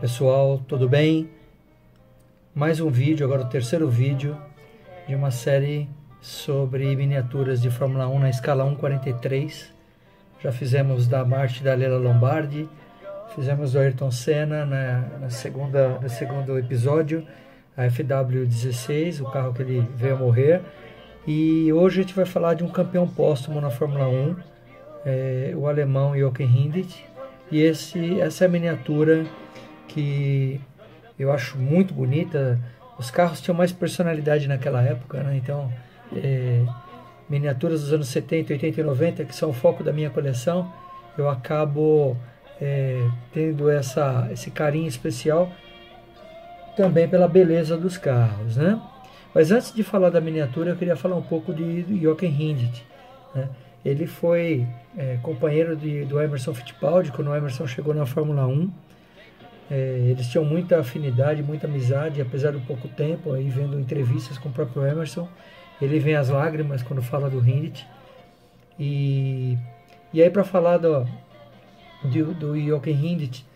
Pessoal, tudo bem? Mais um vídeo, agora o terceiro vídeo de uma série sobre miniaturas de Fórmula 1 na escala 1:43. Já fizemos da Marti da Leila Lombardi, fizemos do Ayrton Senna no segundo episódio, a FW16, o carro que ele veio a morrer. E hoje a gente vai falar de um campeão póstumo na Fórmula 1, o alemão Jochen Rindt. E essa é a miniatura que eu acho muito bonita. Os carros tinham mais personalidade naquela época, né? Então, miniaturas dos anos 70, 80 e 90, que são o foco da minha coleção, eu acabo tendo esse carinho especial também pela beleza dos carros, né? Mas antes de falar da miniatura, eu queria falar um pouco de Jochen Rindt, né? Ele foi companheiro do Emerson Fittipaldi quando o Emerson chegou na Fórmula 1. Eles tinham muita afinidade, muita amizade, apesar do pouco tempo, aí vendo entrevistas com o próprio Emerson, ele vem às lágrimas quando fala do Rindt. E aí, para falar do Jochen Rindt,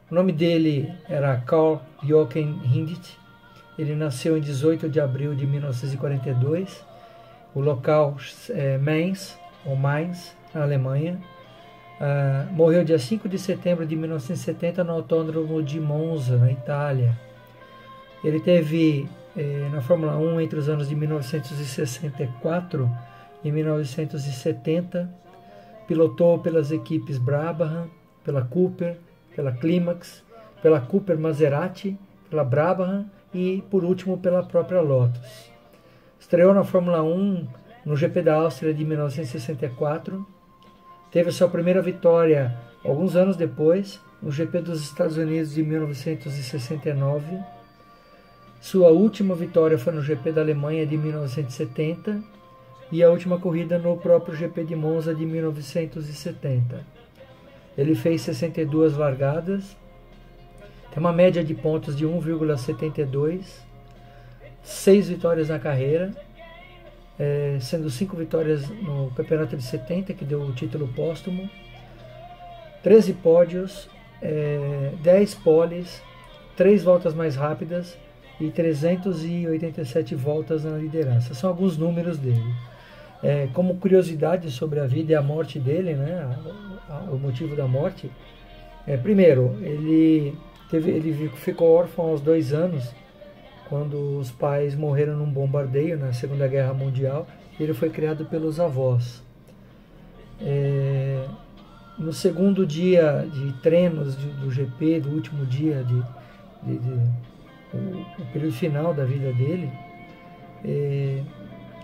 o nome dele era Karl Jochen Rindt. Ele nasceu em 18 de abril de 1942, o local é Mainz, na Alemanha. Morreu dia 5 de setembro de 1970 no Autódromo de Monza, na Itália. Ele teve na Fórmula 1 entre os anos de 1964 e 1970. Pilotou pelas equipes Brabham, pela Cooper, pela Climax, pela Cooper Maserati, pela Brabham e, por último, pela própria Lotus. Estreou na Fórmula 1 no GP da Áustria de 1964. Teve sua primeira vitória alguns anos depois, no GP dos Estados Unidos de 1969. Sua última vitória foi no GP da Alemanha de 1970 e a última corrida no próprio GP de Monza de 1970. Ele fez 62 largadas, tem uma média de pontos de 1,72, 6 vitórias na carreira, sendo 5 vitórias no campeonato de 70, que deu o título póstumo, 13 pódios, 10 poles, 3 voltas mais rápidas e 387 voltas na liderança. São alguns números dele. Como curiosidade sobre a vida e a morte dele, né, o motivo da morte, primeiro, ele ficou órfão aos 2 anos, quando os pais morreram num bombardeio na Segunda Guerra Mundial. Ele foi criado pelos avós. No segundo dia de treinos do GP, do último dia, o período final da vida dele,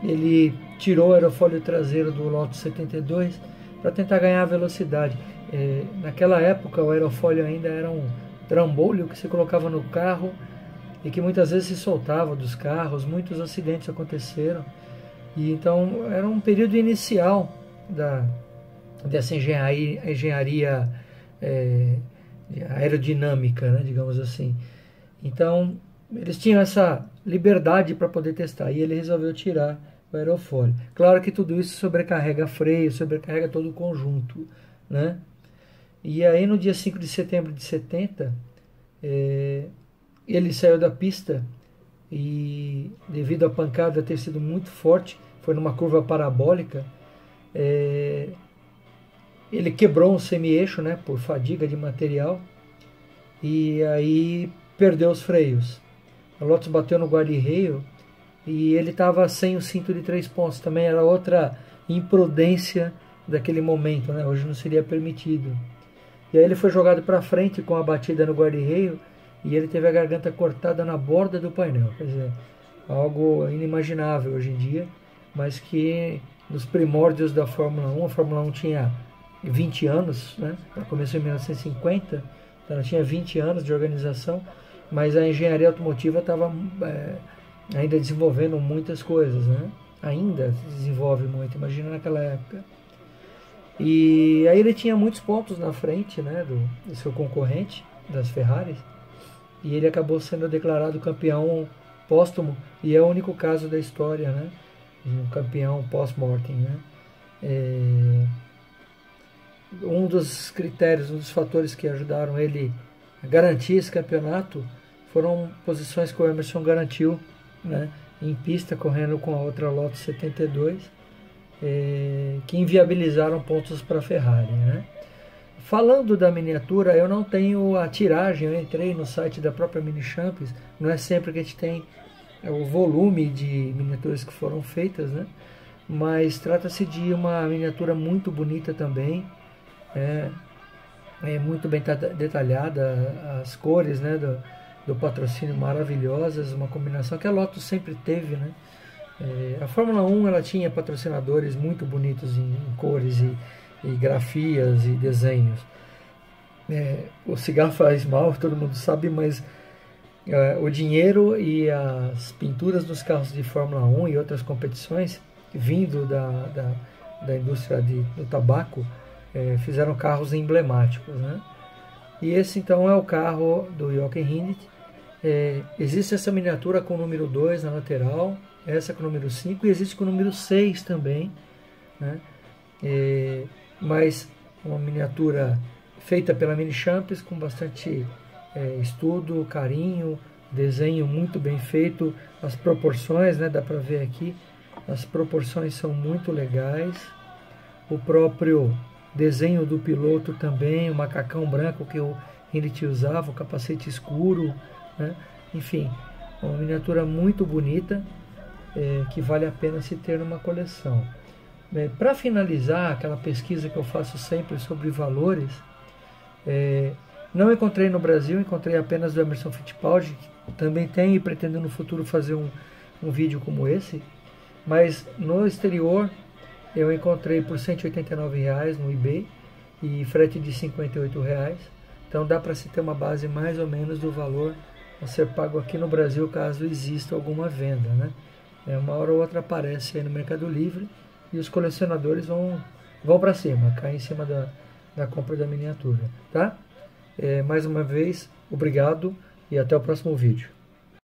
ele tirou o aerofólio traseiro do Lotus 72 para tentar ganhar velocidade. Naquela época o aerofólio ainda era um trambolho que se colocava no carro e que muitas vezes se soltava dos carros. Muitos acidentes aconteceram, e então era um período inicial dessa engenharia aerodinâmica, né, digamos assim. Então eles tinham essa liberdade para poder testar, e ele resolveu tirar o aerofólio. Claro que tudo isso sobrecarrega freio, sobrecarrega todo o conjunto, né? E aí no dia 5 de setembro de 70, ele saiu da pista e, devido à pancada ter sido muito forte, foi numa curva parabólica, ele quebrou um semi-eixo, né, por fadiga de material, e aí perdeu os freios. A Lotus bateu no guarda-reio e ele estava sem o cinto de 3 pontos. Também era outra imprudência daquele momento, né? Hoje não seria permitido. E aí ele foi jogado para frente com a batida no guarda-reio e ele teve a garganta cortada na borda do painel. Quer dizer, algo inimaginável hoje em dia, mas que nos primórdios da Fórmula 1, a Fórmula 1 tinha 20 anos, né? Ela começou em 1950, então ela tinha 20 anos de organização, mas a engenharia automotiva estava ainda desenvolvendo muitas coisas, né? Ainda se desenvolve muito, imagina naquela época. E aí ele tinha muitos pontos na frente, né, do seu concorrente, das Ferraris, e ele acabou sendo declarado campeão póstumo, e é o único caso da história, né, de um campeão pós-mortem, né. Um dos critérios, um dos fatores que ajudaram ele garantir esse campeonato foram posições que o Emerson garantiu, né, em pista, correndo com a outra Lotus 72, que inviabilizaram pontos para a Ferrari, né? Falando da miniatura, eu não tenho a tiragem, eu entrei no site da própria Mini Champions, não é sempre que a gente tem o volume de miniaturas que foram feitas, né? Mas trata-se de uma miniatura muito bonita também, é muito bem detalhada, as cores, né, do patrocínio maravilhosas, uma combinação que a Lotus sempre teve, né? A Fórmula 1 ela tinha patrocinadores muito bonitos em cores e grafias e desenhos. O cigarro faz mal, todo mundo sabe, mas o dinheiro e as pinturas dos carros de Fórmula 1 e outras competições, vindo da indústria do tabaco, fizeram carros emblemáticos, né? E esse então é o carro do Jochen Rindt. Existe essa miniatura com o número 2 na lateral, essa com o número 5 e existe com o número 6 também, né? Mas uma miniatura feita pela Mini Champions com bastante estudo, carinho, desenho muito bem feito, as proporções, né, dá para ver aqui, as proporções são muito legais, o próprio desenho do piloto também, o macacão branco que o Rindt usava, o capacete escuro, né? Enfim, uma miniatura muito bonita, que vale a pena se ter numa coleção. Para finalizar aquela pesquisa que eu faço sempre sobre valores, não encontrei no Brasil, encontrei apenas do Emerson Fittipaldi, que também tem e pretendo no futuro fazer um vídeo como esse, mas no exterior eu encontrei por R$ 189 no eBay e frete de R$ 58, então dá para se ter uma base mais ou menos do valor a ser pago aqui no Brasil caso exista alguma venda, né? Uma hora ou outra aparece aí no Mercado Livre e os colecionadores vão para cima, caem em cima da compra da miniatura, tá? Mais uma vez, obrigado e até o próximo vídeo.